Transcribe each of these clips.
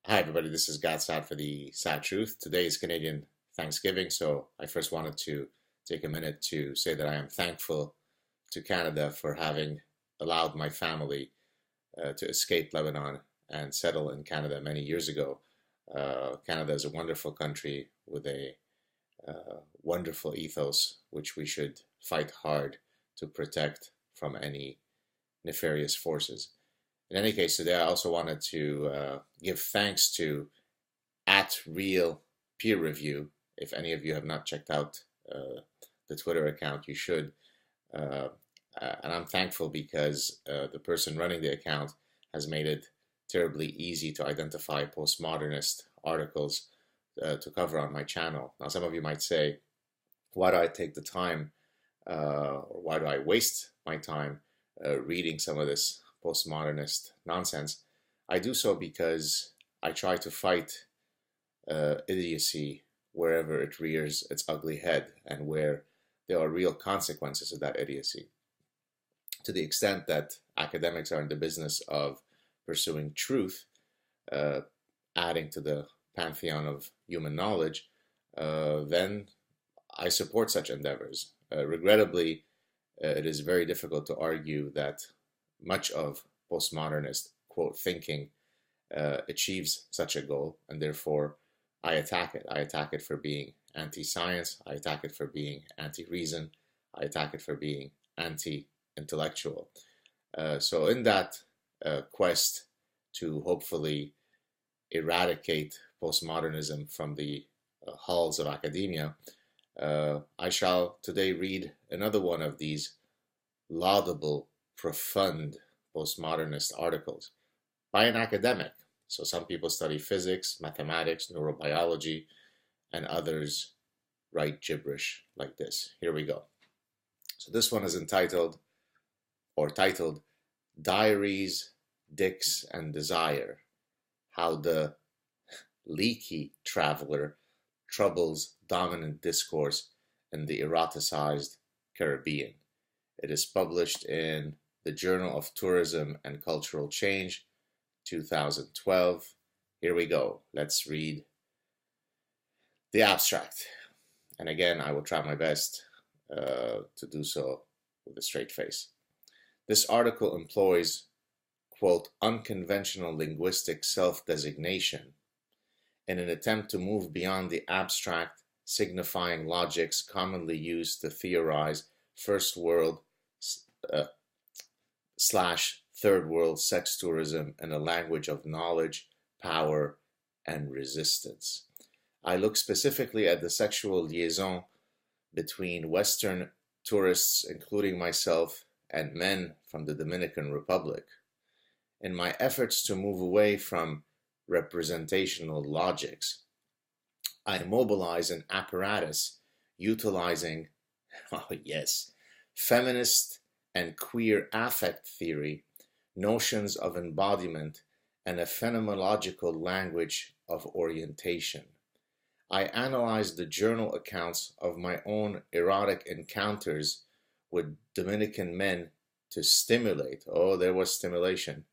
Hi, everybody. This is God Sad for the Sad Truth. Today is Canadian Thanksgiving, so I first wanted to take a minute to say that I am thankful to Canada for having allowed my family to escape Lebanon and settle in Canada many years ago. Canada is a wonderful country with a wonderful ethos, which we should fight hard to protect from any nefarious forces. In any case, today I also wanted to give thanks to at Real Peer Review. If any of you have not checked out the Twitter account, you should. And I'm thankful because the person running the account has made it terribly easy to identify postmodernist articles to cover on my channel. Now, some of you might say, why do I take the time or why do I waste my time reading some of this postmodernist nonsense? I do so because I try to fight idiocy wherever it rears its ugly head and where there are real consequences of that idiocy. To the extent that academics are in the business of pursuing truth, adding to the pantheon of human knowledge, then I support such endeavors. Regrettably, it is very difficult to argue that much of postmodernist, quote, thinking achieves such a goal, and therefore I attack it. I attack it for being anti-science. I attack it for being anti-reason. I attack it for being anti-intellectual. So in that quest to hopefully eradicate postmodernism from the halls of academia, I shall today read another one of these laudable, profound postmodernist articles by an academic. So some people study physics, mathematics, neurobiology, and others write gibberish like this. Here we go. So this one is titled Diaries, Dicks, and Desire, How the Leaky Traveler Troubles Dominant Discourse in the Eroticized Caribbean. It is published in the Journal of Tourism and Cultural Change, 2012. Here we go. Let's read the abstract. And again, I will try my best to do so with a straight face. This article employs, quote, unconventional linguistic self-designation in an attempt to move beyond the abstract signifying logics commonly used to theorize first world slash third world sex tourism in a language of knowledge, power, and resistance. I look specifically at the sexual liaison between Western tourists, including myself, and men from the Dominican Republic. In my efforts to move away from representational logics, I mobilize an apparatus utilizing, oh yes, feminist and queer affect theory, notions of embodiment, and a phenomenological language of orientation. I analyze the journal accounts of my own erotic encounters with Dominican men to stimulate, oh, there was stimulation,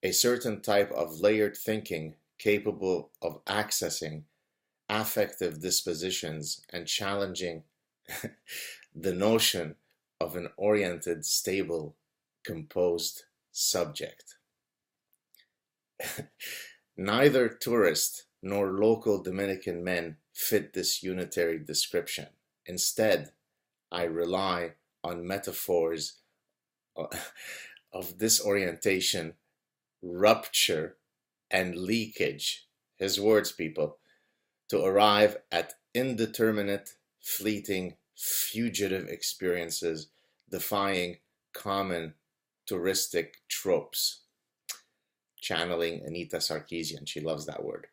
a certain type of layered thinking capable of accessing affective dispositions and challenging the notion of an oriented, stable, composed subject. Neither tourist nor local Dominican men fit this unitary description. Instead, I rely on metaphors of disorientation, rupture, and leakage, his words, people, to arrive at indeterminate, fleeting, fugitive experiences defying common touristic tropes. Channeling Anita Sarkeesian, she loves that word.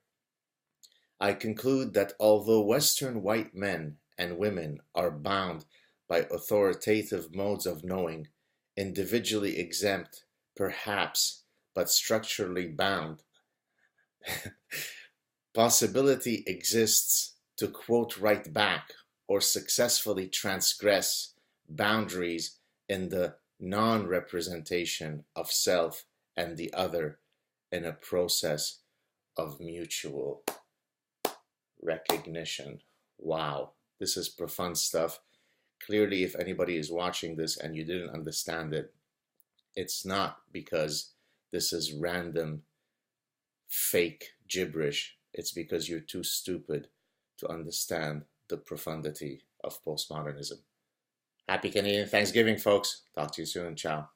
I conclude that although Western white men and women are bound by authoritative modes of knowing, individually exempt, perhaps, but structurally bound, possibility exists to quote right back or successfully transgress boundaries in the non-representation of self and the other in a process of mutual recognition. Wow, this is profound stuff. Clearly, if anybody is watching this and you didn't understand it, it's not because this is random, fake gibberish. It's because you're too stupid to understand the profundity of postmodernism. Happy Canadian Thanksgiving, folks. Talk to you soon. Ciao.